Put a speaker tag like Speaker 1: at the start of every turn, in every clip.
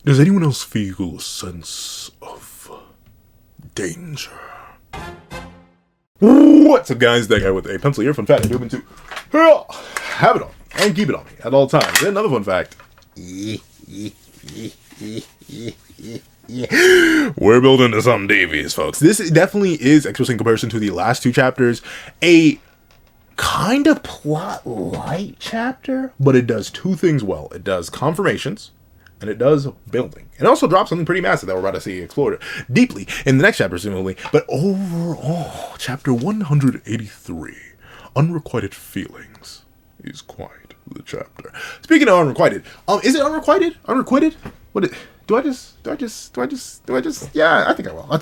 Speaker 1: Does anyone else feel a sense of danger? What's up, guys? That guy with a pencil here. Fun fact, I do to have it on and keep it on me at all times. And another fun fact. We're building to something devious, folks. This definitely is, especially in comparison to the last two chapters, a kind of plot-light chapter, but it does two things well. It does confirmations, and it does building. It also drops something pretty massive that we're about to see explored deeply in the next chapter, presumably. But overall, chapter 183, Unrequited Feelings, is quite the chapter. Speaking of unrequited, is it unrequited? Unrequited? What? Do I just? Yeah, I think I will. I'll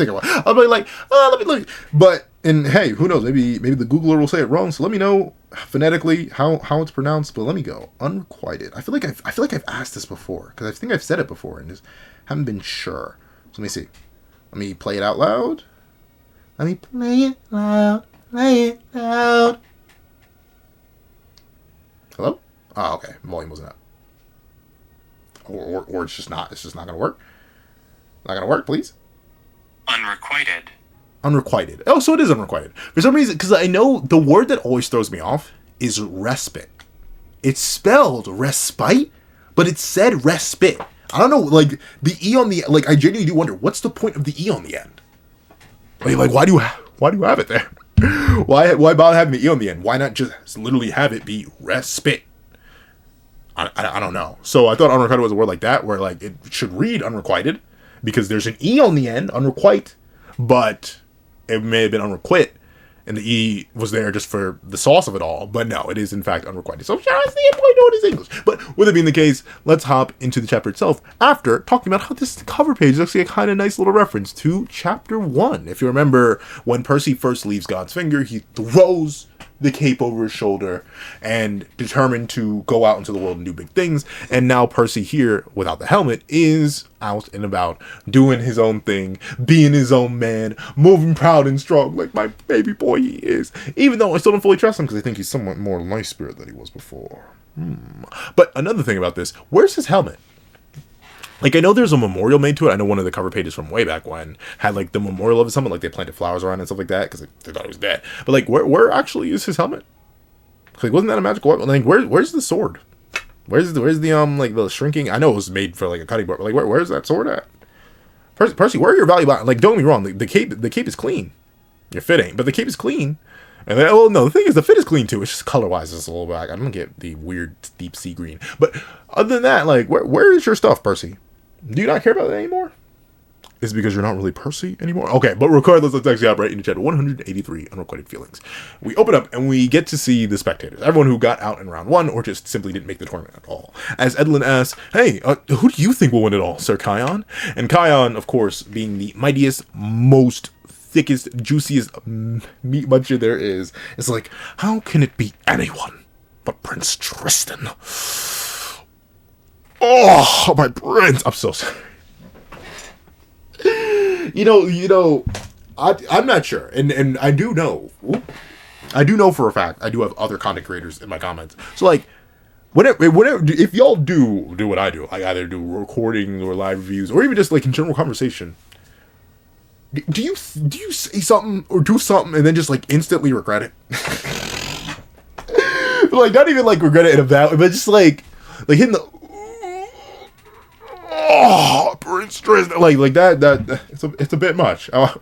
Speaker 1: be like, let me look. But, and hey, who knows? Maybe the Googler will say it wrong. So let me know phonetically how it's pronounced. But let me go. Unrequited. I feel like I've asked this before because I think I've said it before and just haven't been sure. So let me see. Let me play it out loud. Let me play it loud. Hello? Oh, okay. Volume wasn't up. Or it's just not gonna work. Not gonna work, please. Unrequited. Oh, so it is unrequited. For some reason, because I know the word that always throws me off is respite. It's spelled respite, but it's said respite. I don't know, like the E on the, like I genuinely do wonder what's the point of the E on the end. Like why do you have it there? Why bother having the E on the end? Why not just literally have it be respite? I don't know. So I thought unrequited was a word like that, where like it should read unrequited, because there's an E on the end, unrequite, but it may have been unrequite, and the E was there just for the sauce of it all. But no, it is in fact unrequited. So shout out to the boy knowing his English. But with it being the case, let's hop into the chapter itself after talking about how this cover page is actually a kind of nice little reference to chapter 1. If you remember, when Percy first leaves God's finger, he throws the cape over his shoulder and determined to go out into the world and do big things. And now Percy here, without the helmet, is out and about doing his own thing, being his own man, moving proud and strong like my baby boy he is. Even though I still don't fully trust him because I think he's somewhat more life spirit than he was before. But another thing about this, where's his helmet? Like, I know there's a memorial made to it. I know one of the cover pages from way back when had, like, the memorial of his helmet. Like, they planted flowers around it and stuff like that because they thought he was dead. But, like, where actually is his helmet? Like, wasn't that a magical weapon? Like, where's the sword? Where's the, like, the shrinking? I know it was made for, like, a cutting board. But, like, where's that sword at? Percy, where are your valuable... Like, don't get me wrong. The cape is clean. Your fit ain't. But the cape is clean. And then, well, no, the thing is, the fit is clean, too. It's just color-wise, it's a little back. I don't get the weird deep sea green. But other than that, like, where is your stuff, Percy? Do you not care about that anymore? Is it because you're not really Percy anymore? Okay, but regardless, let's actually hop right into chapter 183, Unrequited Feelings. We open up and we get to see the spectators. Everyone who got out in round 1 or just simply didn't make the tournament at all. As Edlin asks, hey, who do you think will win it all, Sir Kion? And Kion, of course, being the mightiest, most thickest, juiciest meat muncher there is like, how can it be anyone but Prince Tristan? Oh, my brains. I'm so sorry. You know, I'm not sure. And I do know for a fact, I do have other content creators in my comments. So, like, whatever, if y'all do what I do, I either do recording or live reviews, or even just, like, in general conversation, do you say something or do something and then just, like, instantly regret it? Like, not even, like, regret it in a bad way, but just, like hitting the... Oh, Prince Tristan, like that it's a bit much. I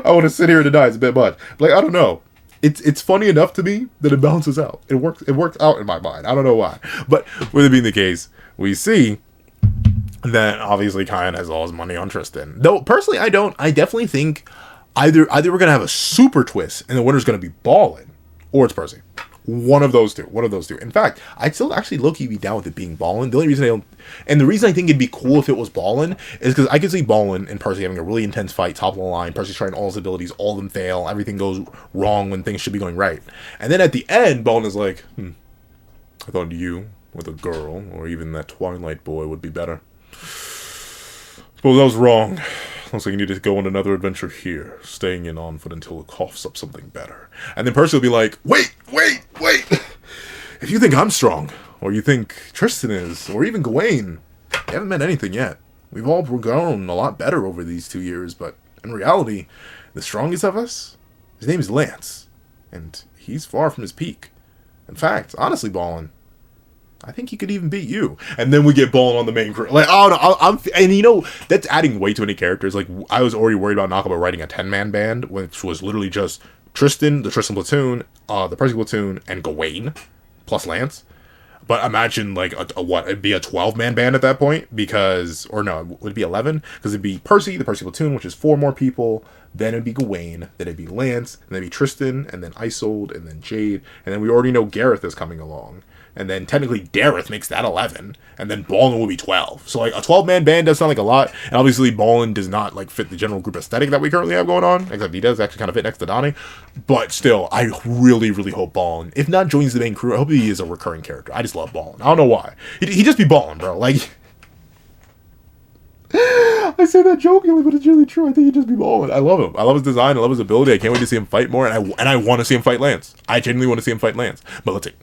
Speaker 1: want to sit here and die. It's a bit much. Like, I don't know. It's funny enough to me that it balances out. It works out in my mind. I don't know why. But with it being the case, we see that obviously Kion has all his money on Tristan. Though personally, I don't. I definitely think either we're gonna have a super twist and the winner's gonna be Ballin, or it's Percy. One of those two. In fact, I'd still actually low-key be down with it being Ballin. The only reason I don't... And the reason I think it'd be cool if it was Ballin is because I could see Ballin and Percy having a really intense fight, top of the line. Percy's trying all his abilities, all of them fail. Everything goes wrong when things should be going right. And then at the end, Ballin is like, I thought you, with a girl, or even that Twilight boy would be better. Suppose I was wrong. Looks like you need to go on another adventure here, staying in on foot until it coughs up something better. And then Percy will be like, wait! If you think I'm strong, or you think Tristan is, or even Gawain, they haven't met anything yet. We've all grown a lot better over these 2 years, but in reality, the strongest of us, his name is Lance, and he's far from his peak. In fact, honestly, Ballin, I think he could even beat you. And then we get Ballin on the main crew. Like, oh no, and you know, that's adding way too many characters. Like, I was already worried about Nakaba writing a 10-man band, which was literally just Tristan, the Tristan platoon, the Percy platoon, and Gawain, plus Lance. But imagine, like, it'd be a 12-man band at that point, because, or no, would it be 11? Because it'd be Percy, the Percy platoon, which is 4 more people, then it'd be Gawain, then it'd be Lance, and then it'd be Tristan, and then Isolde, and then Jade, and then we already know Gareth is coming along. And then technically Dareth makes that 11, and then Ballin will be 12. So like a 12-man band does sound like a lot, and obviously Ballin does not like fit the general group aesthetic that we currently have going on, except he does actually kind of fit next to Donnie. But still, I really, really hope Ballin, if not joins the main crew, I hope he is a recurring character. I just love Ballin. I don't know why. He just be Ballin, bro. Like, I say that jokingly, but it's really true. I think he'd just be Ballin. I love him. I love his design. I love his ability. I can't wait to see him fight more, and I want to see him fight Lance. I genuinely want to see him fight Lance. But let's see.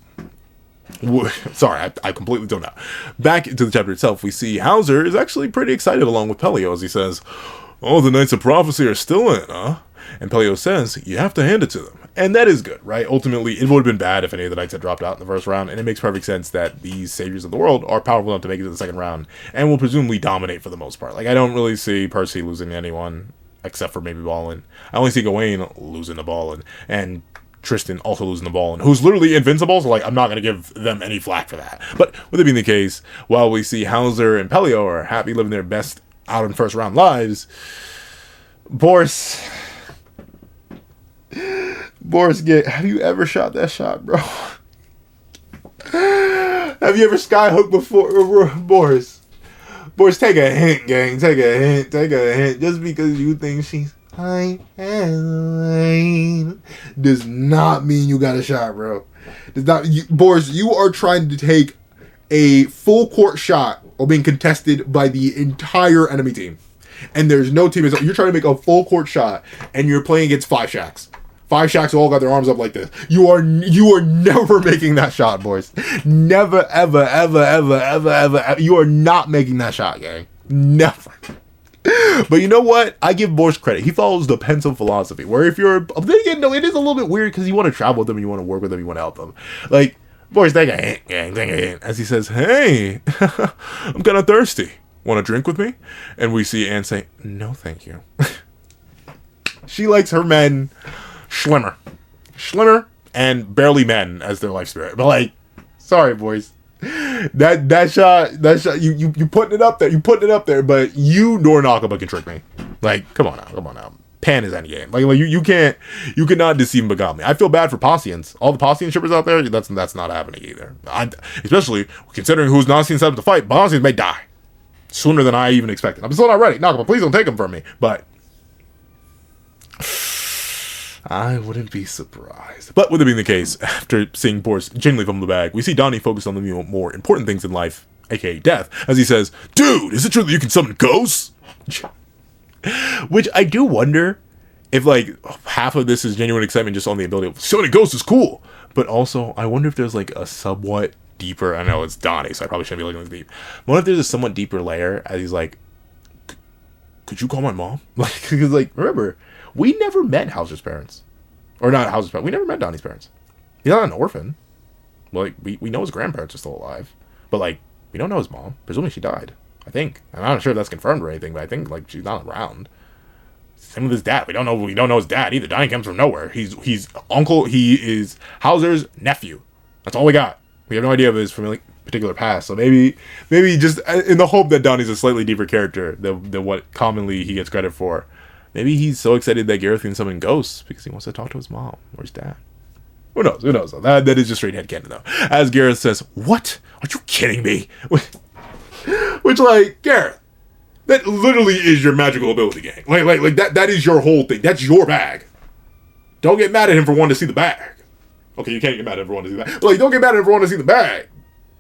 Speaker 1: Sorry, I completely zoned out. Back into the chapter itself, we see Hauser is actually pretty excited along with Pelio as he says, "Oh, the Knights of Prophecy are still in, huh?" And Pelio says, "You have to hand it to them." And that is good, right? Ultimately, it would have been bad if any of the Knights had dropped out in the first round, and it makes perfect sense that these saviors of the world are powerful enough to make it to the second round, and will presumably dominate for the most part. Like, I don't really see Percy losing to anyone, except for maybe Ballin. I only see Gawain losing to Ballin, and Tristan also losing the ball, and who's literally invincible, so like I'm not gonna give them any flack for that. But with it being the case, while we see Hauser and Pelio are happy living their best out in first round lives, Boris, have you ever shot that shot, bro? Have you ever skyhooked before, Boris? Boris, take a hint, gang. Take a hint. Just because you think she's high does not mean you got a shot, bro. Does not, Boris, you are trying to take a full court shot or being contested by the entire enemy team. And there's no team. You're trying to make a full court shot and you're playing against 5 Shacks. 5 Shacks all got their arms up like this. You are never making that shot, boys. Never, ever. You are not making that shot, gang. Never. But you know what? I give Boris credit. He follows the pencil philosophy, where if you're... Then again, no, it is a little bit weird because you want to travel with them, you want to work with them, you want to help them. Like, Boris, take a hint, gang, take a hint. As he says, "Hey, I'm kind of thirsty. Want a drink with me?" And we see Anne say, "No, thank you." She likes her men schlimmer and barely men as their life spirit. But like, sorry, boys. That shot, you putting it up there, but you nor Nakaba can trick me. Like, come on now. Pan is any game. Like you cannot deceive and beguile me. I feel bad for Possians. All the Possian shippers out there, that's not happening either. Especially considering who's not seen set up to fight, Possians may die sooner than I even expected. I'm still not ready. Nakaba, please don't take them from me. But I wouldn't be surprised. But with it being the case, after seeing Boris genuinely fumble the bag, we see Donnie focus on the more important things in life, aka death, as he says, "Dude, is it true that you can summon ghosts?" Which I do wonder if, like, half of this is genuine excitement just on the ability of summoning ghosts is cool. But also, I wonder if there's, like, a somewhat deeper... I know it's Donnie, so I probably shouldn't be looking this deep. I wonder if there's a somewhat deeper layer as he's like, "Could you call my mom?" Like, because, like, remember... We never met Hauser's parents. Or not Hauser's parents. We never met Donnie's parents. He's not an orphan. Like, we know his grandparents are still alive. But, like, we don't know his mom. Presumably she died. I think. I'm not sure if that's confirmed or anything, but I think, like, she's not around. Same with his dad. We don't know his dad either. Donnie comes from nowhere. He's uncle. He is Hauser's nephew. That's all we got. We have no idea of his particular past. So maybe just in the hope that Donnie's a slightly deeper character than what commonly he gets credit for. Maybe he's so excited that Gareth can summon ghosts because he wants to talk to his mom or his dad. Who knows? That is just straight headcanon, though. As Gareth says, "What? Are you kidding me?" Which, like, Gareth, that literally is your magical ability, gang. Like that is your whole thing. That's your bag. Don't get mad at him for wanting to see the bag. Okay, you can't get mad at everyone to see that. But, like, don't get mad at everyone to see the bag,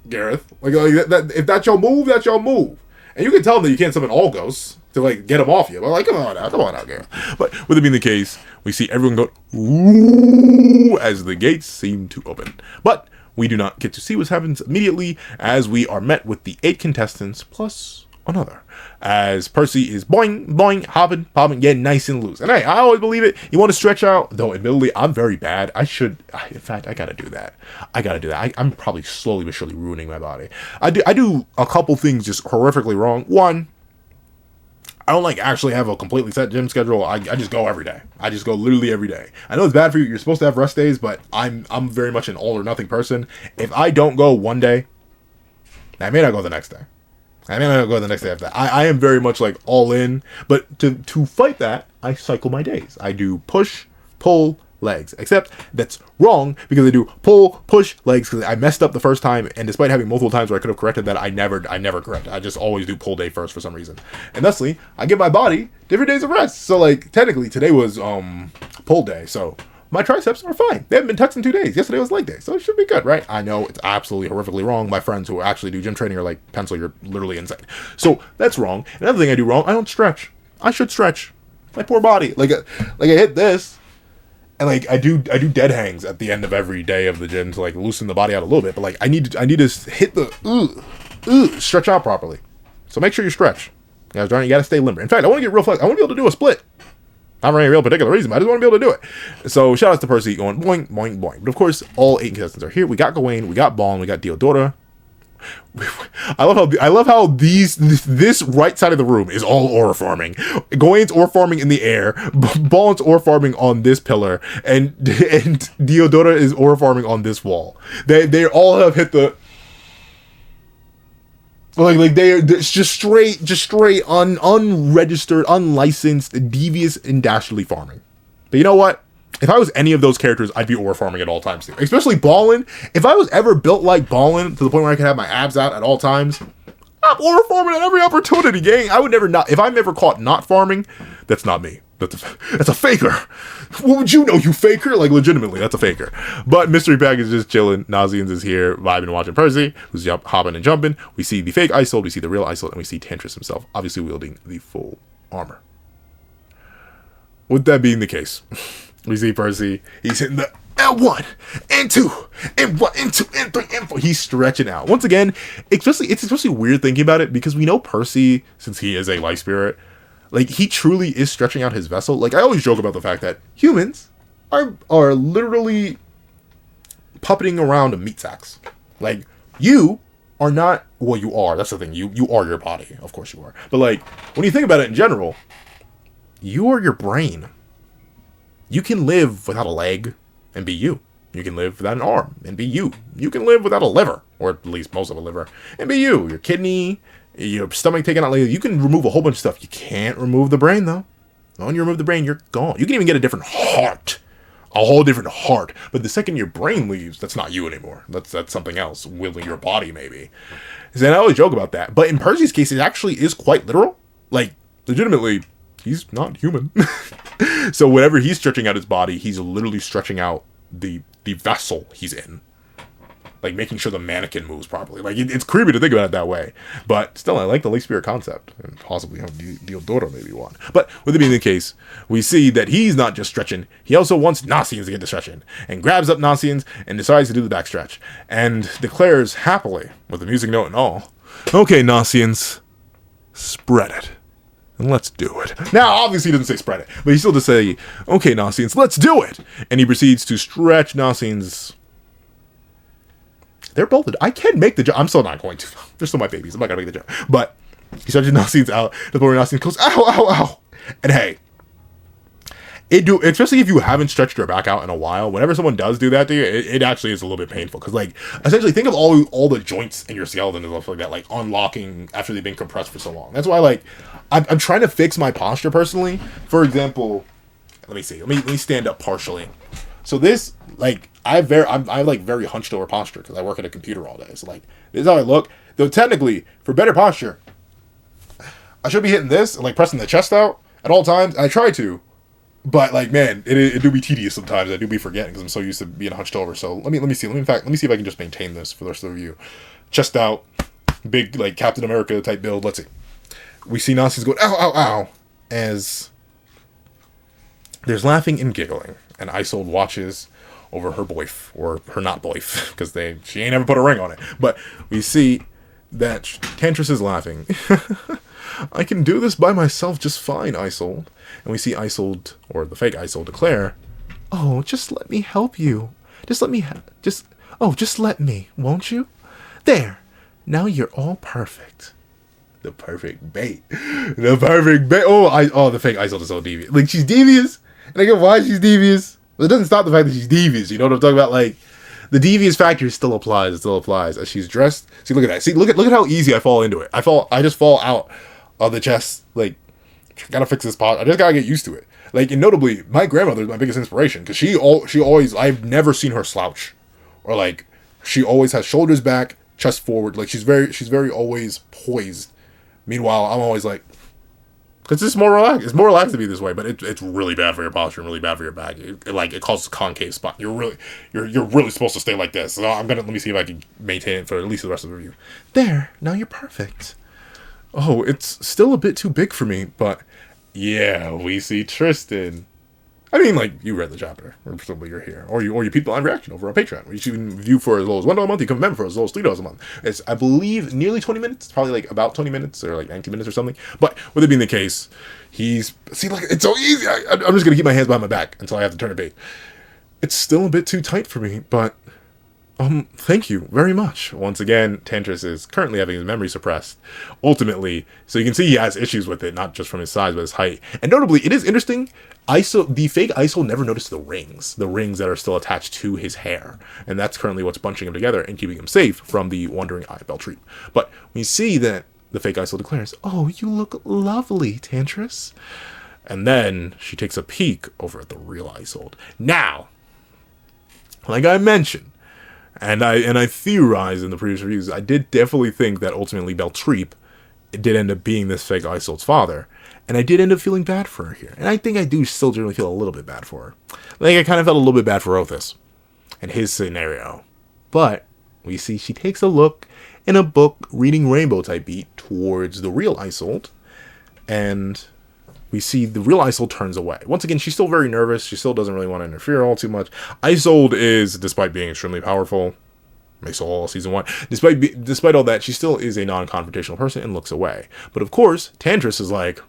Speaker 1: Gareth. Like that, if that's your move, that's your move. And you can tell them that you can't summon all ghosts to, like, get them off you. But, like, come on out, Gareth. But with it being the case, we see everyone go, "Ooh," as the gates seem to open. But we do not get to see what happens immediately, as we are met with the 8 contestants plus another, as Percy is boing, boing, hopping, popping, getting nice and loose. And hey, I always believe it. You want to stretch out, though admittedly, I'm very bad. In fact, I gotta do that. I'm probably slowly but surely ruining my body. I do a couple things just horrifically wrong. One, I don't like actually have a completely set gym schedule. I just go every day. I just go literally every day. I know it's bad for you. You're supposed to have rest days, but I'm very much an all or nothing person. If I don't go one day, I may not go the next day. I may not go the next day after that. I am very much like all in, but to fight that, I cycle my days. I do push, pull, legs. Except that's wrong, because I do pull, push, legs, because I messed up the first time, and despite having multiple times where I could have corrected that, I never correct. I just always do pull day first for some reason. And thusly, I give my body different days of rest. So like technically today was pull day, so my triceps are fine. They haven't been touched in 2 days. Yesterday was leg day, so it should be good, right? I know it's absolutely horrifically wrong. My friends who actually do gym training are like, Pencil, you're literally insane. So that's wrong. Another thing I do wrong, I don't stretch. I should stretch. My poor body. Like I hit this, and like I do dead hangs at the end of every day of the gym to like loosen the body out a little bit. But like I need to hit the stretch out properly. So make sure you stretch. You gotta stay limber. In fact, I want to get real flex. I want to be able to do a split. Not for any real particular reason, but I just want to be able to do it. So shout out to Percy going boing, boing, boing. But of course, all 8 contestants are here. We got Gawain, we got Bal, and we got Diodora. I love how this right side of the room is all ore farming. Gawain's ore farming in the air, Bal's ore farming on this pillar, and Diodora is ore farming on this wall. They all have hit the like they're just straight unregistered, unlicensed, devious, and dastardly farming. But you know what? If I was any of those characters, I'd be ore farming at all times too. Especially Ballin. If I was ever built like Ballin to the point where I could have my abs out at all times, I'm ore farming at every opportunity, gang. I would never not. If I'm ever caught not farming, that's not me. That's a faker. What would you know, you faker? Like, legitimately, that's a faker. But Mystery Pack is just chilling. Nazians is here, vibing, watching Percy, who's hopping and jumping. We see the fake Isold, we see the real Isold, and we see Tantris himself, obviously wielding the full armor. With that being the case, we see Percy. He's hitting the L1, N2, N1, N2, N3, N4. He's stretching out. Once again, it's especially weird thinking about it, because we know Percy, since he is a life spirit, like, he truly is stretching out his vessel. Like, I always joke about the fact that humans are literally puppeting around meat sacks. Like, you are not, well, you are. That's the thing. You are your body. Of course you are. But, like, when you think about it in general, you are your brain. You can live without a leg and be you. You can live without an arm and be you. You can live without a liver, or at least most of a liver, and be you. Your kidney, your stomach taken out later. You can remove a whole bunch of stuff. You can't remove the brain, though. When you remove the brain, you're gone. You can even get a different heart. A whole different heart. But the second your brain leaves, that's not you anymore. That's something else. Wielding your body, maybe. And I always joke about that. But in Percy's case, it actually is quite literal. Like, legitimately, he's not human. So whenever he's stretching out his body, he's literally stretching out the vessel he's in. Like, making sure the mannequin moves properly. Like, it's creepy to think about it that way. But still, I like the Life Spirit concept. And possibly have Diodora maybe one. But with it being the case, we see that he's not just stretching. He also wants Nazians to get to stretching. And grabs up Nazians and decides to do the back stretch. And declares happily, with the music note and all, "Okay, Nazians, spread it. And let's do it." Now, obviously he doesn't say spread it. But he still does say, "Okay, Nazians, let's do it." And he proceeds to stretch Nazians. They're bolted. I can make the jump. I'm still not going to. They're still my babies. I'm not going to make the jump. But he stretches Nazians out. The poor Nazian goes, ow, ow, ow. And hey, especially if you haven't stretched your back out in a while, whenever someone does do that to you, it actually is a little bit painful. Because, like, essentially, think of all the joints in your skeleton and stuff like that, like, unlocking after they've been compressed for so long. That's why, like, I'm trying to fix my posture personally. For example, let me see. Let me stand up partially. So this, like, I'm very hunched over posture because I work at a computer all day. So, like, this is how I look. Though technically, for better posture, I should be hitting this and, like, pressing the chest out at all times. I try to, but, like, man, it do be tedious sometimes. I do be forgetting because I'm so used to being hunched over. So let me see. Let me see if I can just maintain this for the rest of the review. Chest out, big, like, Captain America type build. Let's see. We see Nazi's going, ow, ow, ow, as there's laughing and giggling. And Isold watches over her boyf, or her not boyf, because she ain't ever put a ring on it. But we see that Tantris is laughing. I can do this by myself just fine, Isolde. And we see Isolde, or the fake Isolde, declare, oh, just let me help you. Just let me, just let me, won't you? There, now you're all perfect. The perfect bait. The perfect bait. Oh, the fake Isolde is so devious. Like, she's devious, and I get why she's devious. But it doesn't stop the fact that she's devious. You know what I'm talking about? Like, the devious factor still applies. It still applies. As she's dressed. See, look at that. See, look at how easy I fall into it. I just fall out of the chest. Like, gotta fix this pot. I just gotta get used to it. Like, and notably, my grandmother is my biggest inspiration, because she always, I've never seen her slouch, or like, she always has shoulders back, chest forward. Like, she's very always poised. Meanwhile, I'm always like, because it's more relaxed. It's more relaxed to be this way, but it's really bad for your posture and really bad for your back. It causes a concave spot. You're really supposed to stay like this. So let me see if I can maintain it for at least the rest of the review. There, now you're perfect. Oh, it's still a bit too big for me, but yeah, we see Tristan. I mean, like, you read the chapter, or presumably you're here, or you people on reaction over on Patreon, where you can view for as low as $1 a month. You can member for as low as $3 a month. It's, I believe, nearly 20 minutes, probably like about 20 minutes, or like 19 minutes or something. But with it being the case, look, it's so easy. I'm just gonna keep my hands behind my back until I have to turn a bait. It's still a bit too tight for me, but thank you very much. Once again, Tantris is currently having his memory suppressed. Ultimately, so you can see he has issues with it, not just from his size, but his height. And notably, it is interesting, the fake Isolde never noticed the rings that are still attached to his hair. And that's currently what's bunching him together and keeping him safe from the wandering eye Bel Tre. But we see that the fake Isolde declares, oh, you look lovely, Tantris. And then she takes a peek over at the real Isolde. Now, like I mentioned, and I theorized in the previous reviews, I did definitely think that ultimately Bel Tre did end up being this fake Isolde's father. And I did end up feeling bad for her here. And I think I do still generally feel a little bit bad for her. Like, I kind of felt a little bit bad for Othis and his scenario. But we see she takes a look in a book, reading Rainbow type beat, towards the real Isolde. And we see the real Isolde turns away. Once again, she's still very nervous. She still doesn't really want to interfere all too much. Isolde is, despite being extremely powerful, makes all season 1, despite all that, she still is a non-confrontational person and looks away. But of course, Tantris is like,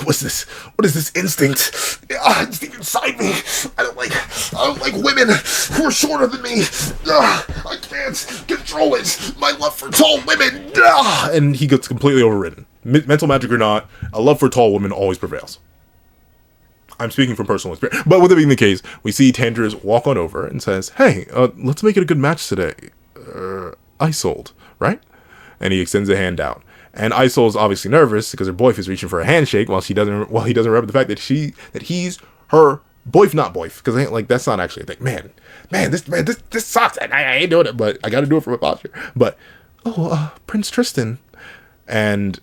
Speaker 1: what's this? What is this instinct? It's deep inside me. I don't like women who are shorter than me. I can't control it. My love for tall women. And he gets completely overridden. Mental magic or not, a love for tall women always prevails. I'm speaking from personal experience. But with it being the case, we see Tantris walk on over and says, hey, let's make it a good match today. Isolde, right? And he extends a hand out. And Isolde's obviously nervous because her boyf is reaching for a handshake while he doesn't remember the fact that he's her boyf, not boyf, because like that's not actually a thing. Man, this sucks. I ain't doing it, but I got to do it for my posture. But Prince Tristan, and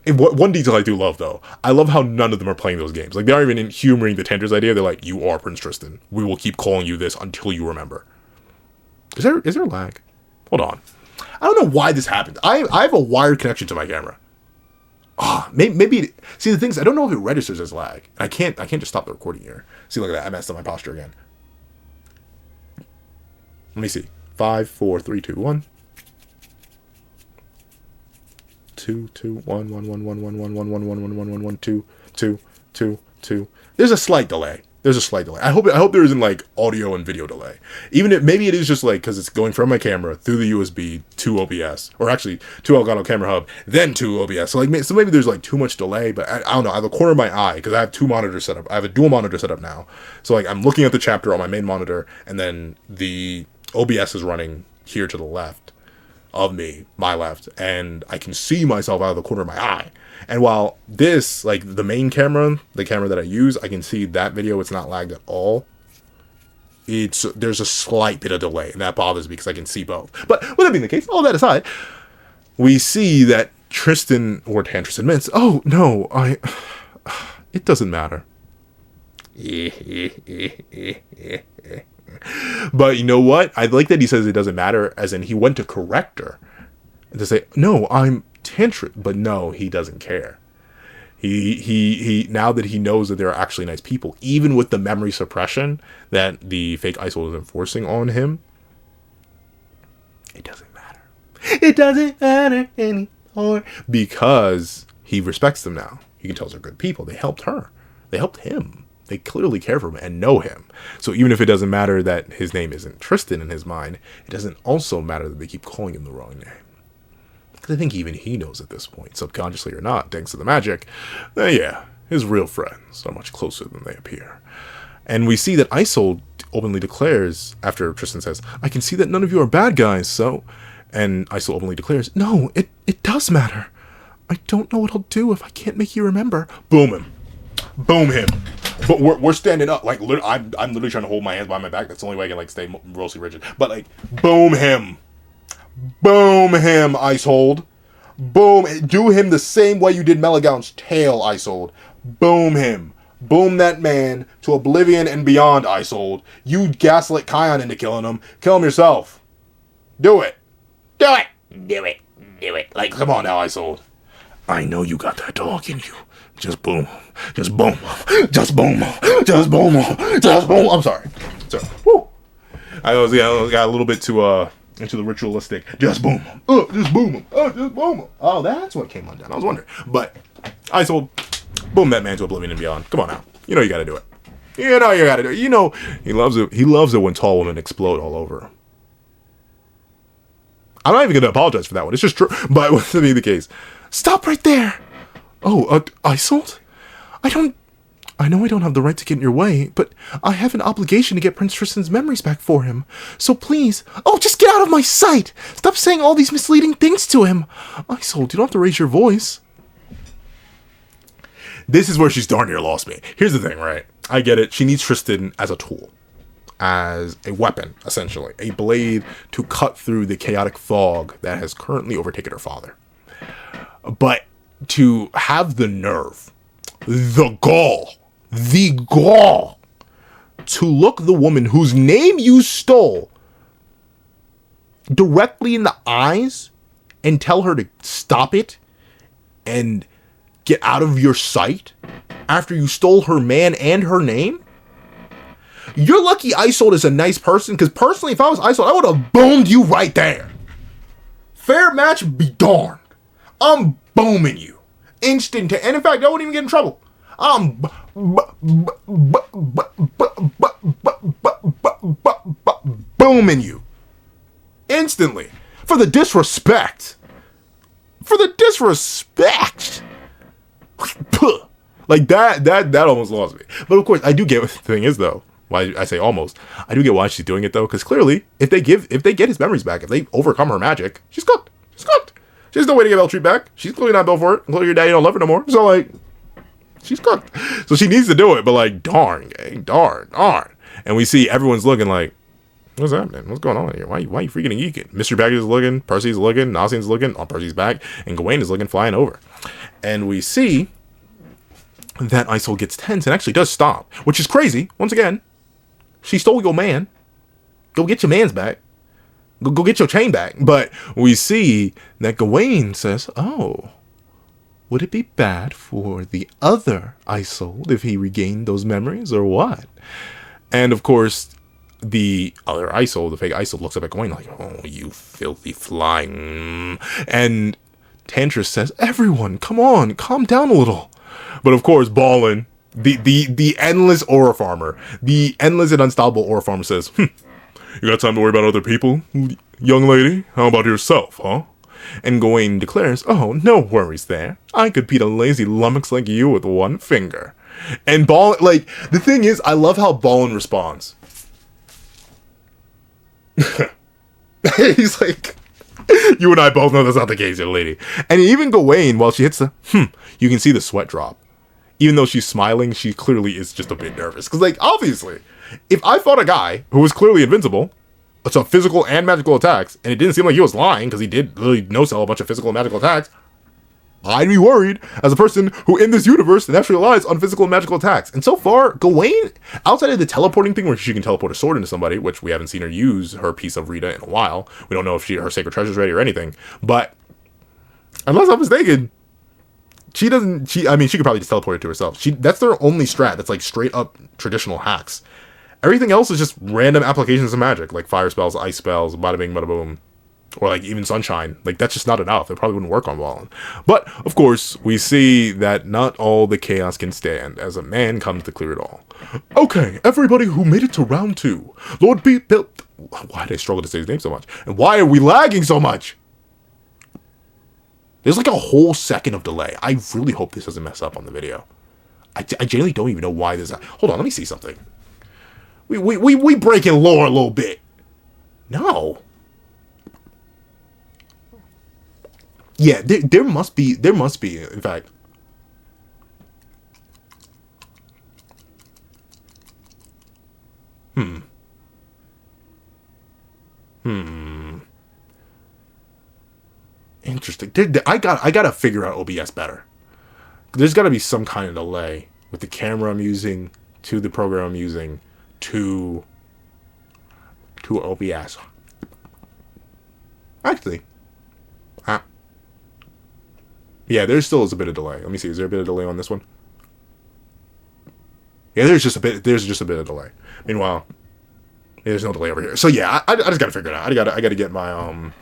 Speaker 1: one detail I do love though, I love how none of them are playing those games. Like they aren't even humoring the Tantris idea. They're like, you are Prince Tristan. We will keep calling you this until you remember. Is there lag? Hold on. I don't know why this happened. I have a wired connection to my camera. Maybe. See, the thing is, I don't know if it registers as lag. I can't just stop the recording here. See, look at that. I messed up my posture again. Let me see. 5, 4, 3, 2, 1. 2, 2, 1, 1, 1, 1, 1, 1, 1, 1, 1, 1, 1, 1, 1, 2, 2, 2, 2. There's a slight delay. I hope there isn't like audio and video delay. Even if maybe it is just like because it's going from my camera through the USB to OBS, or actually to Elgato Camera Hub, then to OBS. So maybe there's like too much delay. But I don't know. I have a corner of my eye because I have 2 monitors set up. I have a dual monitor set up now. So like I'm looking at the chapter on my main monitor, and then the OBS is running here to the left of me, my left, and I can see myself out of the corner of my eye. And while this, like the main camera, the camera that I use, I can see that video, it's not lagged at all. There's a slight bit of delay, and that bothers me because I can see both. But with that being the case, all that aside, we see that Tristan, or Tantris, admits, oh, no, it doesn't matter. But you know what? I like that he says it doesn't matter, as in he went to correct her. And to say, no, I'm Tantris, but no, he doesn't care. He now that he knows that there are actually nice people, even with the memory suppression that the fake Isold is enforcing on him, it doesn't matter. It doesn't matter anymore because he respects them now. He can tell they're good people. They helped her. They helped him. They clearly care for him and know him. So even if it doesn't matter that his name isn't Tristan in his mind, it doesn't also matter that they keep calling him the wrong name. Because I think even he knows at this point, subconsciously or not, thanks to the magic, that yeah, his real friends are much closer than they appear. And we see that Isold openly declares, after Tristan says, I can see that none of you are bad guys, so... And Isold openly declares, no, it does matter. I don't know what I'll do if I can't make you remember. Boom him. Boom him. But we're standing up. Like, I'm literally trying to hold my hands behind my back. That's the only way I can, like, stay mostly rigid. But, like, boom him. Boom him, Isold. Boom. Do him the same way you did Meligown's tail, Isold. Boom him. Boom that man to oblivion and beyond, Isold. You gaslit Kion into killing him. Kill him yourself. Do it. Do it. Do it. Do it. Like, come on now, Isold. I know you got that dog in you. Just boom. Just boom. Just boom. Just boom. Just boom. I'm sorry. Woo. I got a little bit too into the ritualistic. Just boom. Just boom. Just boom. Oh, that's what came undone. I was wondering. But Isold, boom that man to oblivion and beyond. Come on now. You know you gotta do it. You know you gotta do it. You know he loves it. He loves it when tall women explode all over him. I'm not even gonna apologize for that one. It's just true. But what's to be the case? Stop right there. Oh, Isold? I know I don't have the right to get in your way, but I have an obligation to get Prince Tristan's memories back for him. So please, just get out of my sight! Stop saying all these misleading things to him! Isold, you don't have to raise your voice. This is where she's darn near lost me. Here's the thing, right? I get it. She needs Tristan as a tool. As a weapon, essentially. A blade to cut through the chaotic fog that has currently overtaken her father. But to have the nerve, the gall, to look the woman whose name you stole directly in the eyes and tell her to stop it and get out of your sight after you stole her man and her name? You're lucky Isold is a nice person, because personally, if I was Isold, I would have boomed you right there. Fair match be darned. I'm booming you. Instant. And in fact, I wouldn't even get in trouble. I'm booming you. Instantly. For the disrespect. Like that almost lost me. But of course, I do get what the thing is, though. Why I say almost. I do get why she's doing it, though, because clearly, if they get his memories back, if they overcome her magic, she's cooked. She's cooked. She has no way to get Bel Tre back. She's clearly not built for it. Clearly your daddy don't love her no more. So, like, she's cooked. So she needs to do it, but, like, darn. And we see everyone's looking like, what's happening? What's going on here? Why you freaking and geeking? Mystery Baggage is looking, Percy's looking, Nasian's looking, Percy's back, and Gawain is looking, flying over. And we see that Isold gets tense and actually does stop, which is crazy. Once again, she stole your man. Go get your man's back. Go get your chain back. But we see that Gawain says, would it be bad for the other Isold if he regained those memories or what? And of course, the other Isold, the fake Isold, looks up at Gawain like, oh, you filthy flying. And Tantris says, everyone, come on, calm down a little. But of course, Ballin, the endless aura farmer, the endless and unstoppable aura farmer says, you got time to worry about other people, young lady? How about yourself, huh? And Gawain declares, oh, no worries there. I could beat a lazy lummox like you with one finger. And Ballin, like, the thing is, I love how Ballin responds. He's like, you and I both know that's not the case, young lady. And even Gawain, while she hits the, you can see the sweat drop. Even though she's smiling, she clearly is just a bit nervous. Because, like, obviously, if I fought a guy who was clearly invincible, so physical and magical attacks, and it didn't seem like he was lying, because he did really no-sell a bunch of physical and magical attacks, I'd be worried as a person who in this universe naturally relies on physical and magical attacks. And so far, Gawain, outside of the teleporting thing where she can teleport a sword into somebody, which we haven't seen her use her piece of Rita in a while. We don't know if her sacred treasure's ready or anything. But unless I'm mistaken, she doesn't. I mean, she could probably just teleport it to herself. That's their only strat. That's like straight up traditional hacks. Everything else is just random applications of magic, like fire spells, ice spells, bada bing, bada boom. Or like even sunshine. Like that's just not enough. It probably wouldn't work on Wallen. But of course, we see that not all the chaos can stand as a man comes to clear it all. Okay, everybody who made it to round 2. Lord Bel. Why did I struggle to say his name so much? And why are we lagging so much? There's like a whole second of delay. I really hope this doesn't mess up on the video. I genuinely don't even know why this. Hold on, let me see something. We breaking lore a little bit. No. Yeah, there must be, in fact. Interesting. I gotta figure out OBS better. There's gotta be some kind of delay with the camera I'm using to the program I'm using to OBS. Actually, yeah, there still is a bit of delay. Let me see. Is there a bit of delay on this one? Yeah, there's just a bit of delay. Meanwhile, there's no delay over here. So yeah, I just gotta figure it out. I gotta get my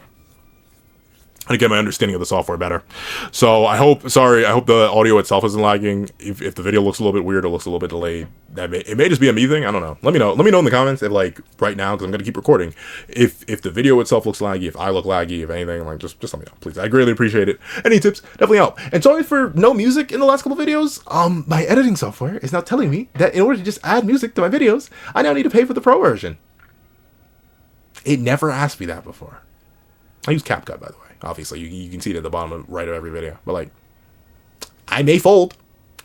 Speaker 1: my understanding of the software better. So I hope the audio itself isn't lagging. If the video looks a little bit weird or looks a little bit delayed, it may just be a me thing. I don't know. Let me know in the comments if like right now, because I'm gonna keep recording. If the video itself looks laggy, if I look laggy, if anything, like just let me know, please. I greatly appreciate it. Any tips definitely help. And sorry for no music in the last couple videos. My editing software is now telling me that in order to just add music to my videos, I now need to pay for the pro version. It never asked me that before. I use CapCut, by the way. Obviously, you can see it at the bottom right of every video. But, like, I may fold.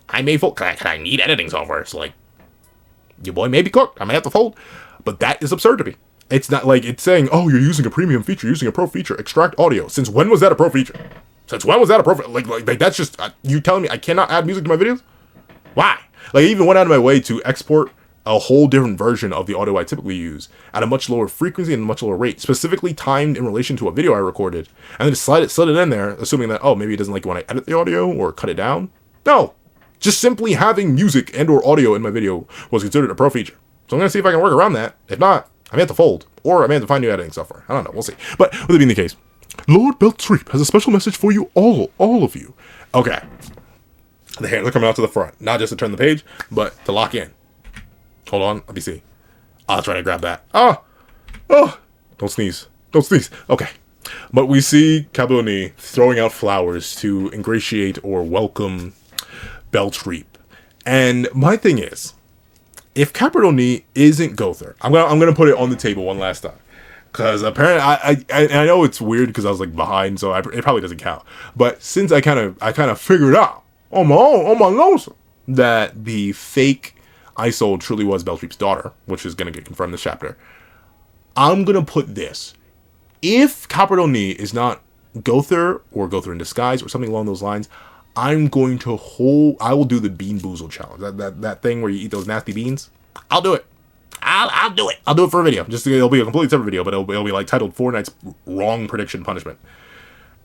Speaker 1: Cause I need editing software. So, like, your boy may be cooked. I may have to fold. But that is absurd to me. It's not like it's saying, oh, you're using a premium feature, using a pro feature, extract audio. Since when was that a pro feature? Like that's just, you telling me I cannot add music to my videos? Why? Like, I even went out of my way to export a whole different version of the audio I typically use at a much lower frequency and a much lower rate, specifically timed in relation to a video I recorded, and then just slid it in there, assuming that, oh, maybe it doesn't like when I edit the audio or cut it down. No, just simply having music and or audio in my video was considered a pro feature. So I'm gonna see if I can work around that. If not, I may have to fold, or I may have to find new editing software. I don't know, we'll see. But with it being the case, Lord Bel Tre has a special message for you all of you. Okay, the hands are coming out to the front, not just to turn the page, but to lock in. Hold on, let me see. I'll try to grab that. Oh, don't sneeze. Okay. But we see Caberoni throwing out flowers to ingratiate or welcome Bel Tre. And my thing is, if Caberoni isn't Gother, I'm gonna put it on the table one last time. Because apparently, I know it's weird because I was like behind, so it probably doesn't count. But since I kind of figured out on my nose that the fake Isolde truly was Bel Tre's daughter, which is going to get confirmed this chapter, I'm going to put this. If Caberoni is not Gother or Gother in disguise or something along those lines, I will do the Bean Boozle challenge. That thing where you eat those nasty beans. I'll do it. I'll do it. I'll do it for a video. It'll be a completely separate video, but it'll be like titled Four Nights Wrong Prediction Punishment.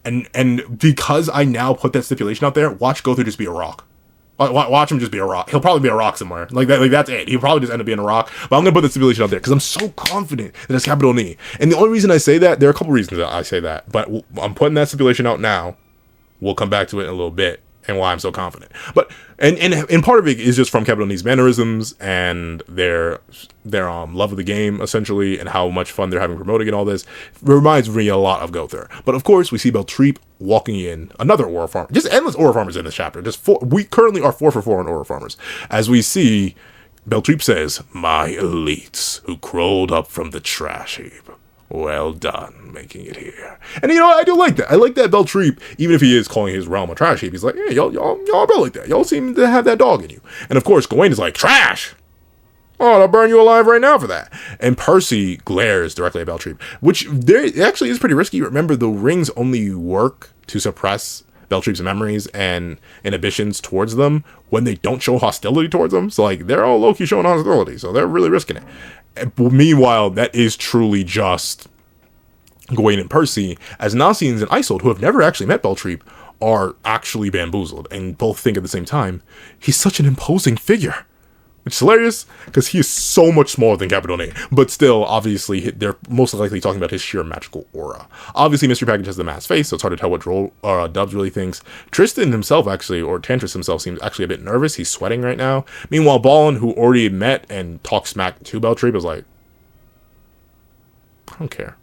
Speaker 1: And because I now put that stipulation out there, watch Gother just be a rock. Watch him just be a rock. He'll probably be a rock somewhere. Like that's it. He'll probably just end up being a rock. But I'm gonna put the stipulation out there because I'm so confident that it's Caberoni. And the only reason I say that, there are a couple reasons that I say that. But I'm putting that stipulation out now. We'll come back to it in a little bit and why I'm so confident. But and part of it is just from Caberoni's mannerisms and their love of the game essentially, and how much fun they're having promoting and all this. It reminds me a lot of Gother. But of course, we see Bel Tre walking in another Aura Farmer. Just endless Aura Farmers in this chapter. We currently are 4 for 4 on Aura Farmers. As we see, Bel Tre says, "My elites who crawled up from the trash heap. Well done, making it here." And you know, I do like that. I like that Bel Tre, even if he is calling his realm a trash heap, he's like, "Yeah, y'all built like that. Y'all seem to have that dog in you." And of course, Gawain is like, "Trash! Oh, I'll burn you alive right now for that." And Percy glares directly at Bel Tre, which there actually is pretty risky. Remember, the rings only work to suppress Bel Tre's memories and inhibitions towards them when they don't show hostility towards them. So like, they're all low-key showing hostility, so they're really risking it. Meanwhile, that is truly just Gawain and Percy, as Nasians and Isolde, who have never actually met Bel Tre, are actually bamboozled and both think at the same time, he's such an imposing figure. Which is hilarious, because he is so much smaller than Caprione. But still, obviously, they're most likely talking about his sheer magical aura. Obviously, Mystery Package has the masked face, so it's hard to tell what Dubs really thinks. Tristan himself, actually, or Tantris himself, seems actually a bit nervous. He's sweating right now. Meanwhile, Ballin, who already met and talked smack to Bel Tre, was like, I don't care.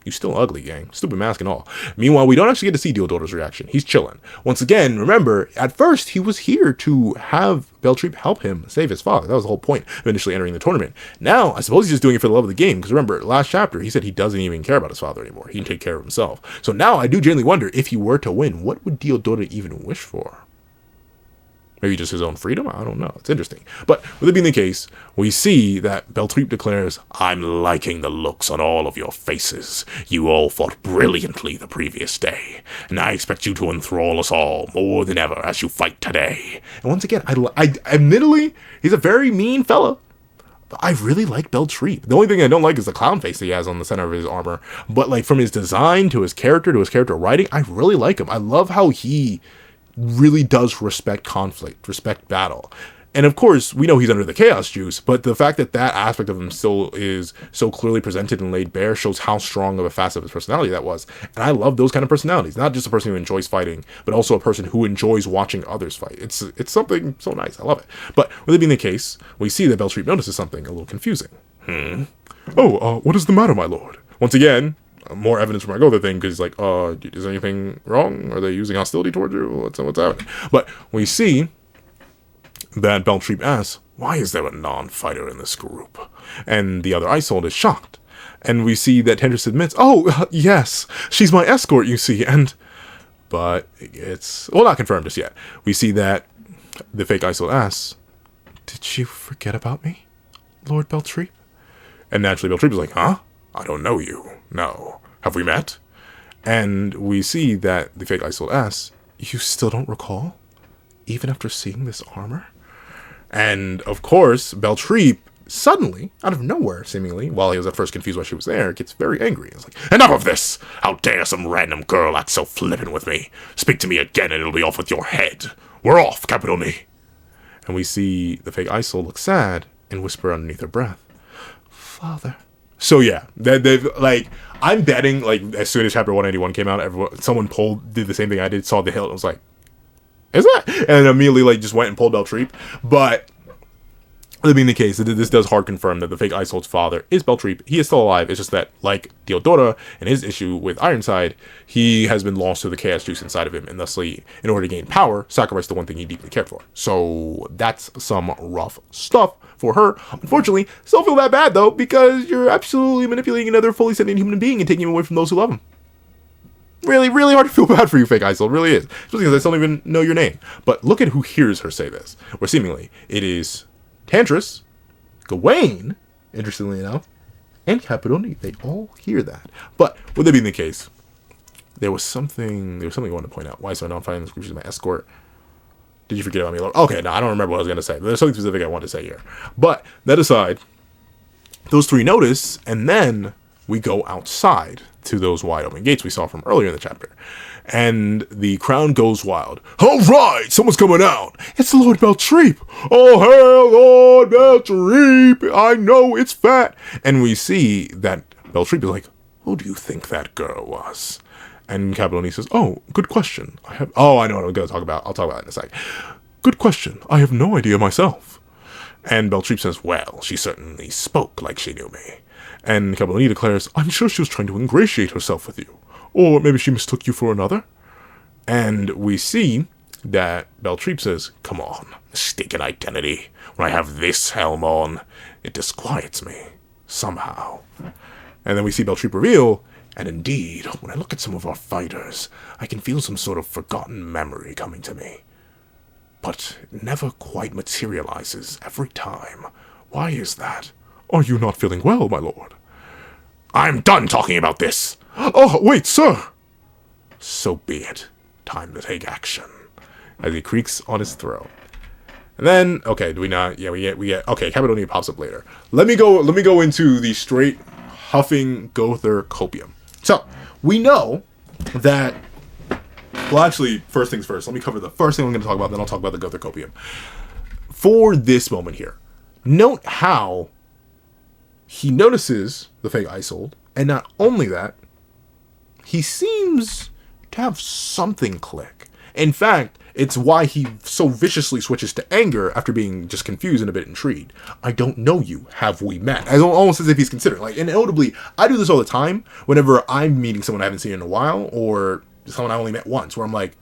Speaker 1: You still ugly, gang. Stupid mask and all. Meanwhile, we don't actually get to see Diodoro's reaction. He's chilling. Once again, remember, at first, he was here to have Bel Tre help him save his father. That was the whole point of initially entering the tournament. Now, I suppose he's just doing it for the love of the game. Because remember, last chapter, he said he doesn't even care about his father anymore. He can take care of himself. So now, I do genuinely wonder, if he were to win, what would Diodoro even wish for? Maybe just his own freedom? I don't know. It's interesting. But with it being the case, we see that Bel Tre declares, I'm liking the looks on all of your faces. You all fought brilliantly the previous day, and I expect you to enthrall us all more than ever as you fight today. And once again, I admittedly, he's a very mean fella. But I really like Bel Tre. The only thing I don't like is the clown face that he has on the center of his armor. But like from his design to his character writing, I really like him. I love how he really does respect conflict, respect battle. And of course, we know he's under the chaos juice, but the fact that that aspect of him still is so clearly presented and laid bare shows how strong of a facet of his personality that was. And I love those kind of personalities. Not just a person who enjoys fighting, but also a person who enjoys watching others fight. It's something so nice. I love it. But with it being the case, we see that Bel Tre notices something a little confusing. Oh, what is the matter, my lord? Once again, more evidence from our Gotha thing, because he's like, is anything wrong? Are they using hostility towards you? What's happening? But we see that Bel Tre asks, why is there a non-fighter in this group? And the other Isolde is shocked. And we see that Tendris admits, yes, she's my escort, you see, but it's, well, not confirmed just yet. We see that the fake Isolde asks, did you forget about me, Lord Bel Tre? And naturally Bel Tre is like, huh? I don't know you. No. Have we met? And we see that the fake Isolde asks, you still don't recall? Even after seeing this armor? And, of course, Bel Tre, suddenly, out of nowhere, seemingly, while he was at first confused why she was there, gets very angry. He's like, enough of this! How dare some random girl act so flippant with me? Speak to me again and it'll be off with your head. We're off, Caprione! And we see the fake Isolde look sad and whisper underneath her breath, Father. So yeah, they've like, I'm betting, like, as soon as chapter 191 came out, someone did the same thing I did, saw the hilt, and was like, is that? And immediately, like, just went and pulled Bel Tre. But that being the case, this does hard confirm that the fake Isolde's father is Bel Tre. He is still alive. It's just that, like Diodoro and his issue with Ironside, he has been lost to the chaos juice inside of him, and thusly, in order to gain power, sacrificed the one thing he deeply cared for. So that's some rough stuff for her. Unfortunately, still feel that bad though, because you're absolutely manipulating another fully sentient human being and taking him away from those who love him. Really, really hard to feel bad for you, fake Isolde. It really is. Especially because I still don't even know your name. But look at who hears her say this. Where seemingly, it is Tantris, Gawain, interestingly enough, and Caprione. They all hear that. But with that being the case, there was something I wanted to point out. Why is there not finding this group? She's my escort. Did you forget about me, Lord? Okay, no, I don't remember what I was going to say. But there's something specific I wanted to say here. But that aside, those three notice, and then we go outside to those wide open gates we saw from earlier in the chapter. And the crowd goes wild. All right, someone's coming out. It's Lord Bel Tre. Oh, hail Lord Bel Tre. I know it's fat. And we see that Bel Tre is like, who do you think that girl was? And Caprione says, oh, good question. I know what I'm going to talk about. I'll talk about it in a sec. Good question. I have no idea myself. And Bel Tre says, well, she certainly spoke like she knew me. And Caprione declares, I'm sure she was trying to ingratiate herself with you. Or maybe she mistook you for another. And we see that Bel Tre says, come on, mistaken identity. When I have this helm on, it disquiets me. Somehow. And then we see Bel Tre reveal, and indeed, when I look at some of our fighters, I can feel some sort of forgotten memory coming to me. But it never quite materializes every time. Why is that? Are you not feeling well, my lord? I'm done talking about this! Oh, wait, sir! So be it. Time to take action. As he creaks on his throne. And then, okay, do we not? Yeah, we get, okay, Caprione pops up later. Let me go into the straight huffing Gother copium. So, we know that Well, actually, first things first. Let me cover the first thing I'm going to talk about, then I'll talk about the Gothic Copium. For this moment here, note how he notices the fake Isold, and not only that, he seems to have something click. In fact, it's why he so viciously switches to anger after being just confused and a bit intrigued. I don't know you. Have we met? Almost as if he's considering. Like, and notably, I do this all the time whenever I'm meeting someone I haven't seen in a while, or someone I only met once, where I'm like,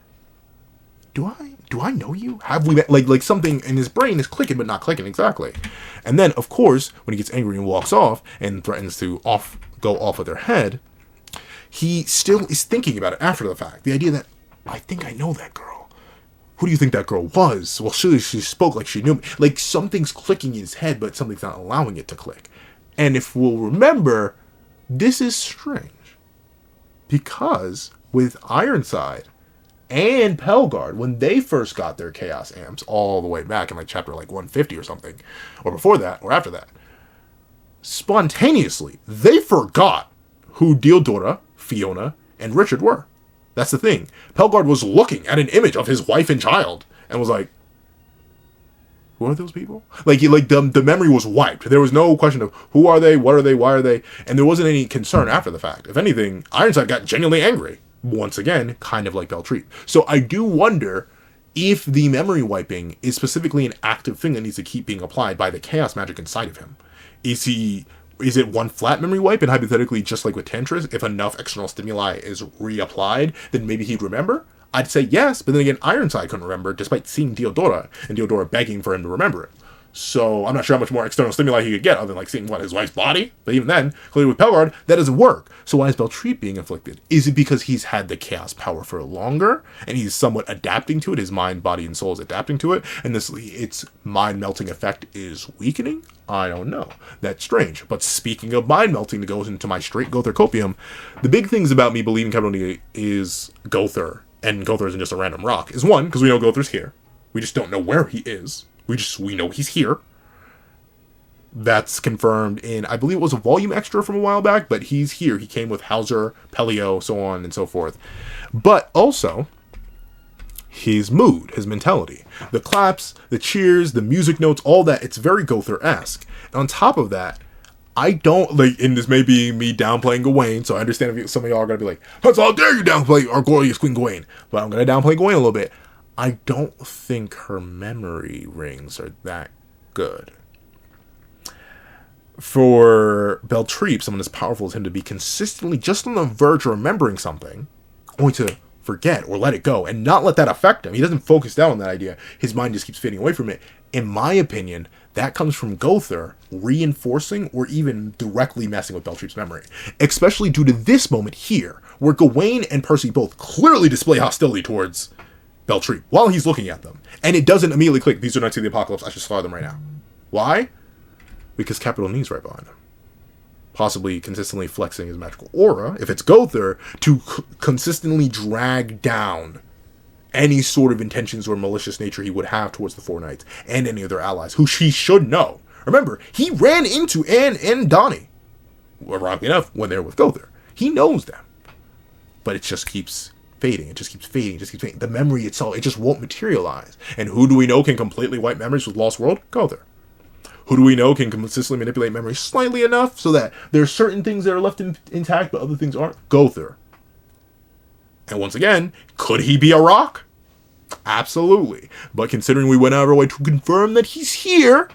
Speaker 1: do I know you? Have we met? Like something in his brain is clicking, but not clicking exactly. And then, of course, when he gets angry and walks off and threatens to go off with their head, he still is thinking about it after the fact. The idea that, I think I know that girl. Who do you think that girl was? Well, she spoke like she knew me. Like, something's clicking in his head, but something's not allowing it to click. And if we'll remember, this is strange. Because with Ironside and Pelgard, when they first got their Chaos Amps all the way back in like chapter like 150 or something, or before that, or after that, spontaneously, they forgot who Dildora, Fiona, and Richard were. That's the thing. Pelgard was looking at an image of his wife and child and was like, who are those people? Like the memory was wiped. There was no question of who are they, what are they, why are they, and there wasn't any concern after the fact. If anything, Ironside got genuinely angry. Once again, kind of like Bel Tre. So I do wonder if the memory wiping is specifically an active thing that needs to keep being applied by the chaos magic inside of him. Is it one flat memory wipe, and hypothetically, just like with Tantris, if enough external stimuli is reapplied, then maybe he'd remember? I'd say yes, but then again, Ironside couldn't remember, despite seeing Dildora, and Dildora begging for him to remember it. So I'm not sure how much more external stimuli he could get, other than like seeing, his wife's body? But even then, clearly with Pelgard, that doesn't work. So why is Bel Tre being afflicted? Is it because he's had the chaos power for longer, and he's somewhat adapting to it, his mind, body, and soul is adapting to it, and its mind-melting effect is weakening? I don't know. That's strange. But speaking of mind-melting, that goes into my straight Gother Copium, the big things about me believing Capital Knee is Gother, and Gother isn't just a random rock, is one, because we know Gother's here. We just don't know where he is. We know he's here. That's confirmed in, I believe it was a volume extra from a while back, but he's here. He came with Hauser, Pelio, so on and so forth. But also, his mood, his mentality. The claps, the cheers, the music notes, all that, it's very Gother-esque. And on top of that, I don't, and this may be me downplaying Gawain, so I understand if some of y'all are going to be like, how dare you downplay our glorious Queen Gawain? But I'm going to downplay Gawain a little bit. I don't think her memory rings are that good. For Bel Tre, someone as powerful as him to be consistently just on the verge of remembering something, only to forget or let it go and not let that affect him. He doesn't focus down on that idea. His mind just keeps fading away from it. In my opinion, that comes from Gother reinforcing or even directly messing with Bel Tre's memory. Especially due to this moment here, where Gawain and Percy both clearly display hostility towards Bel Tre while he's looking at them. And it doesn't immediately click, these are Knights of the Apocalypse, I should slaughter them right now. Why? Because Capital Knee's right behind him. Possibly consistently flexing his magical aura, if it's Gother, to consistently drag down any sort of intentions or malicious nature he would have towards the Four Knights and any of their allies, who he should know. Remember, he ran into Anne and Donnie, ironically enough, when they were with Gother. He knows them. But it just keeps fading. It just keeps fading. It just keeps fading. The memory itself, it just won't materialize. And who do we know can completely wipe memories with Lost World? Gother. Who do we know can consistently manipulate memory slightly enough so that there are certain things that are left intact, but other things aren't? Gother. And once again, could he be a rock? Absolutely. But considering we went out of our way to confirm that he's here,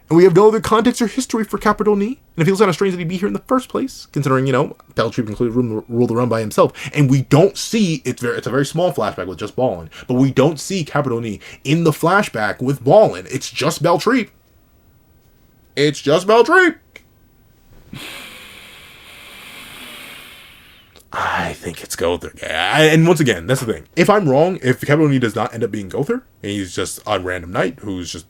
Speaker 1: and we have no other context or history for Capital Knee, and it feels kind of strange that he'd be here in the first place, considering, Bel Tre can clearly rule the realm by himself, and we don't see, it's a very small flashback with just Ballin, but we don't see Capital Knee in the flashback with Ballin. It's just Bel Tre. It's just Bel Tre. I think it's Gother. And once again, that's the thing. If I'm wrong, if Capital Knee does not end up being Gother, and he's just a random knight who's just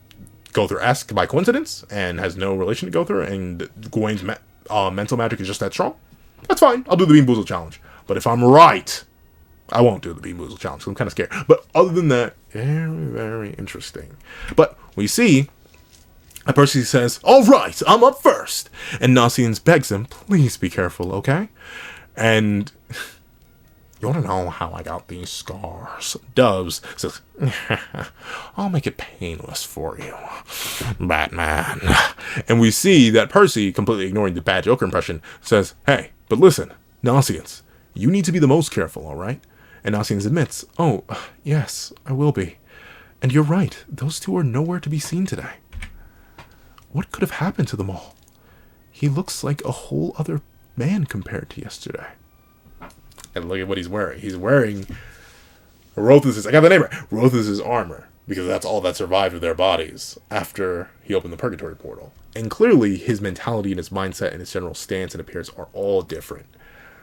Speaker 1: Gother-esque by coincidence and has no relation to Gother, and Gawain's mental magic is just that strong, that's fine. I'll do the Bean Boozle challenge. But if I'm right, I won't do the Bean Boozle challenge, so I'm kind of scared. But other than that, very, very interesting. But we see Percy says, all right, I'm up first. And Nasians begs him, please be careful, okay? And You want to know how I got these scars? Dubs says, I'll make it painless for you, Batman. And we see that Percy, completely ignoring the bad Joker impression, says, hey, but listen, Nosians, you need to be the most careful, alright? And Nosians admits, oh, yes, I will be. And you're right, those two are nowhere to be seen today. What could have happened to them all? He looks like a whole other man compared to yesterday. And look at what he's wearing. He's wearing Rothus's, I got the name right, Rothus's armor, because that's all that survived of their bodies after he opened the Purgatory portal. And clearly, his mentality and his mindset and his general stance and appearance are all different.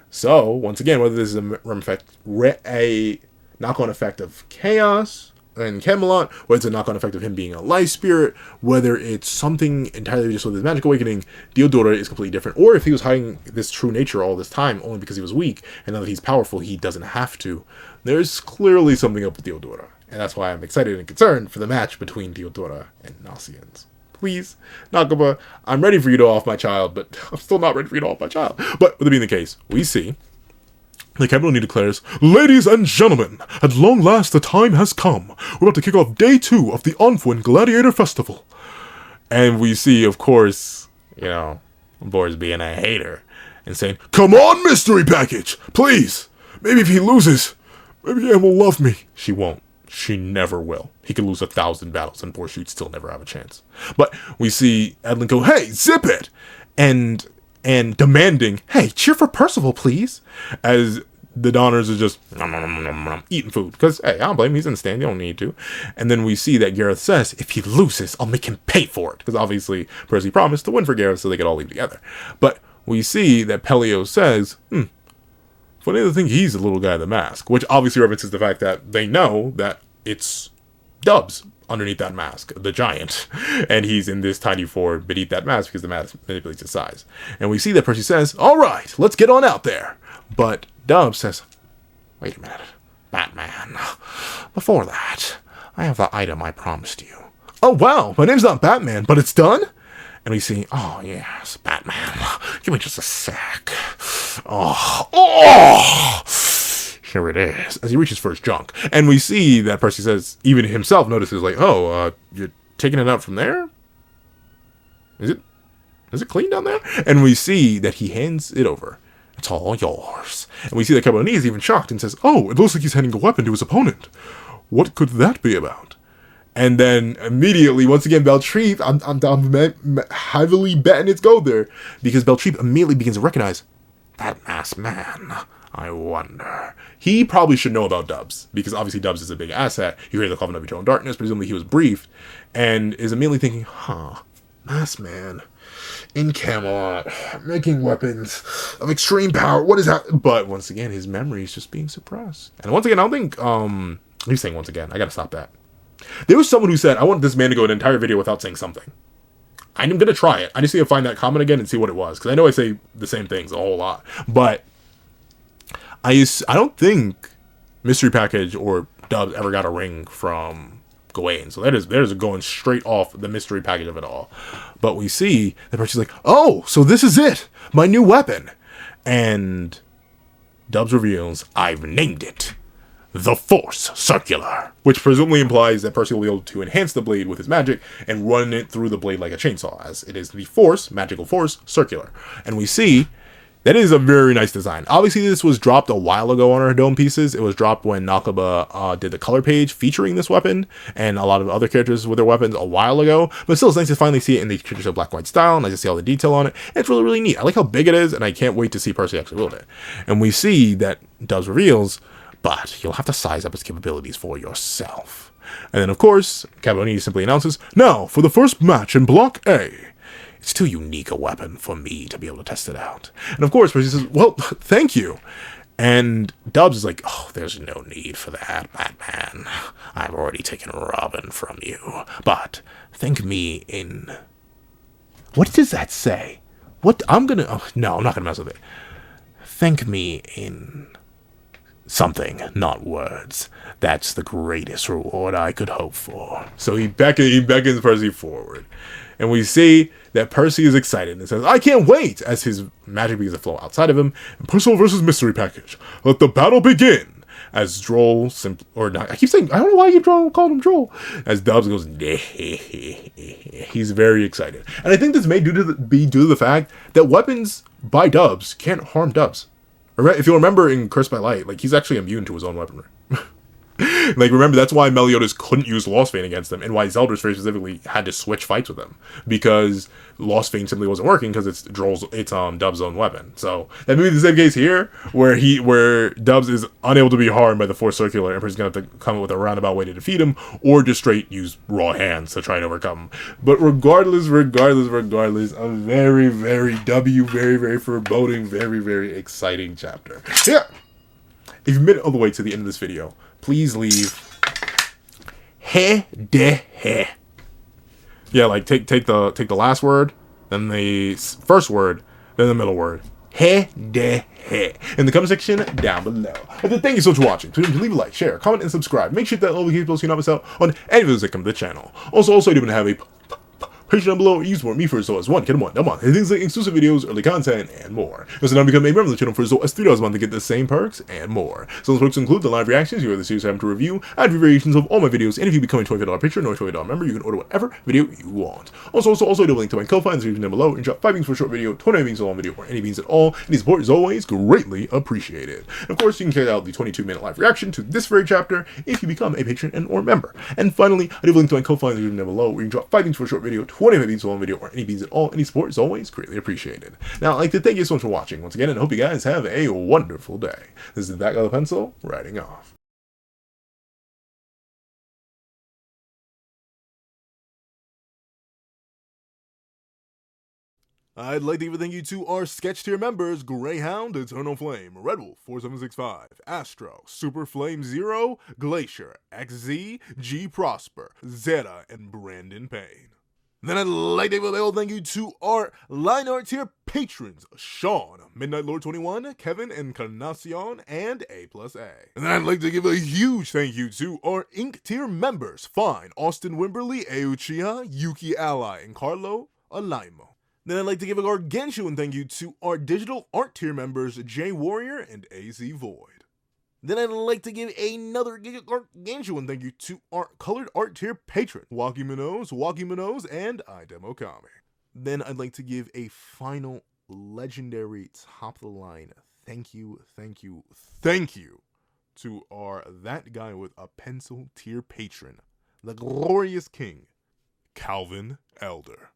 Speaker 1: So, once again, whether this is a knock-on effect of chaos and Camelot, whether it's a knock-on effect of him being a life spirit, whether it's something entirely just with his magic awakening, Diodora is completely different. Or if he was hiding this true nature all this time only because he was weak, and now that he's powerful, he doesn't have to. There's clearly something up with Diodora. And that's why I'm excited and concerned for the match between Diodora and Nosians. Please, Nakaba, I'm ready for you to off my child, but I'm still not ready for you to off my child. But with it being the case, we see the Cameroni declares, ladies and gentlemen, at long last the time has come. We're about to kick off day 2 of the Onfuin Gladiator Festival. And we see, of course, Boris being a hater and saying, come on, mystery package, please. Maybe if he loses, maybe Anne will love me. She won't. She never will. He could lose 1,000 battles and Boris would still never have a chance. But we see Edlin go, hey, zip it! And demanding, hey, cheer for Percival, please, as the Donners are just eating food. Because, hey, I don't blame him. He's in the stand. You don't need to. And then we see that Gareth says, if he loses, I'll make him pay for it. Because obviously, Percy promised to win for Gareth so they could all leave together. But we see that Pelio says, funny to think he's the little guy in the mask. Which obviously references the fact that they know that it's Dubs underneath that mask, the giant, and he's in this tiny form beneath that mask because the mask manipulates his size. And we see that Percy says, all right, let's get on out there. But Dubs says, wait a minute, Batman, before that, I have the item I promised you. Oh wow, my name's not Batman, but it's done? And we see, oh yes, Batman, give me just a sec. Here it is, as he reaches for his junk. And we see that Percy says, even himself notices, like, you're taking it out from there? Is it clean down there? And we see that he hands it over. It's all yours. And we see that Caballini is even shocked and says, oh, it looks like he's handing a weapon to his opponent. What could that be about? And then immediately, once again, Bel Tre, I'm heavily betting it's go there, because Bel Tre immediately begins to recognize that masked man. I wonder. He probably should know about Dubs, because obviously Dubs is a big asset. You hear the Coven of Eternal Darkness, presumably he was briefed, and is immediately thinking, masked man in Camelot, making weapons of extreme power, what is that? But once again, his memory is just being suppressed. And once again, I don't think, he's saying once again, I gotta stop that. There was someone who said, I want this man to go an entire video without saying something. I'm gonna try it. I just need to find that comment again and see what it was, because I know I say the same things a whole lot, but I don't think Mystery Package or Dubs ever got a ring from Gawain. So that is going straight off the Mystery Package of it all. But we see that Percy's like, oh, so this is it. My new weapon. And Dubs reveals, I've named it the Force Circular. Which presumably implies that Percy will be able to enhance the blade with his magic and run it through the blade like a chainsaw. As it is the Force, magical Force, Circular. And we see that is a very nice design. Obviously, this was dropped a while ago on our dome pieces. It was dropped when Nakaba did the color page featuring this weapon and a lot of other characters with their weapons a while ago. But still, it's nice to finally see it in the traditional black and white style. Nice to see all the detail on it. And it's really, really neat. I like how big it is, and I can't wait to see Percy actually wield it. And we see that Dubs reveals, but you'll have to size up its capabilities for yourself. And then, of course, Caballini simply announces, now, for the first match in Block A. It's too unique a weapon for me to be able to test it out. And of course, Percy says, well, thank you. And Dubs is like, oh, there's no need for that, Batman. I've already taken Robin from you. But thank me in... What does that say? What? I'm not gonna mess with it. Thank me in Something, not words. That's the greatest reward I could hope for. So he beckons Percy forward. And we see that Percy is excited and says, I can't wait, as his magic begins to flow outside of him. And Percival versus Mystery Package. Let the battle begin. As Droll, I don't know why you called him Droll. As Dubs goes, he's very excited. And I think this may be due to the fact that weapons by Dubs can't harm Dubs. If you'll remember in Cursed by Light, like, he's actually immune to his own weaponry. Like, remember, that's why Meliodas couldn't use Lost Vein against them, and why Zelda's very specifically had to switch fights with him, because Lost Vein simply wasn't working because it's Dubs' own weapon. So that may be the same case here, where Dubs is unable to be harmed by the Force Circular, and Percy's gonna have to come up with a roundabout way to defeat him, or just straight use raw hands to try and overcome him. But regardless, a very, very very, very foreboding, very, very exciting chapter. Yeah. If you've made it all the way to the end of this video, please leave he de he. Yeah, like take the last word, then the first word, then the middle word. He de he. In the comment section down below. And then thank you so much for watching. Please leave a like, share, comment, and subscribe. Make sure that all the notifications so you don't miss out on any videos that come to the channel. Also, I do want to have a page down below, you support me for as low as $1, get them on, and things like exclusive videos, early content, and more. Also, now become a member of the channel for as low as $3 a month to get the same perks and more. So those perks include the live reactions, you are the series I'm to review, ad variations of all my videos, and if you become a $25 patron or a $25 member, you can order whatever video you want. Also, I do a link to my Ko-Fi in the description down below, and drop 5 beans for a short video, 29 beans for a long video, or any beans at all, and the support is always greatly appreciated. And of course, you can check out the 22-minute live reaction to this very chapter if you become a patron and or member. And finally, I do a link to my Ko-Fi in the description down below, where you can drop 5 beans for a short video, 25 beans for a long video, or any beans at all. Any support is always greatly appreciated. Now, I'd like to thank you so much for watching once again, and I hope you guys have a wonderful day. This is that guy with a pencil, writing off. I'd like to give a thank you to our sketch tier members: Greyhound, Eternal Flame, Red Wolf 4765, Astro, Super Flame Zero, Glacier, XZ, G Prosper, Zeta, and Brandon Payne. Then I'd like to give a thank you to our line art tier patrons: Sean, Midnight Lord 21, Kevin, Encarnacion, and A+A. And then I'd like to give a huge thank you to our Ink tier members: Fine, Austin Wimberly, Euchiha, Yuki Ally, and Carlo Alaimo. Then I'd like to give a gargantuan thank you to our digital art tier members: J Warrior and AZ Void. Then I'd like to give another gargantuan thank you to our colored art tier patrons: Waki Minoz, and Idemokami. Then I'd like to give a final legendary top of the line thank you to our That Guy with a Pencil tier patron, the glorious king, Calvin Elder.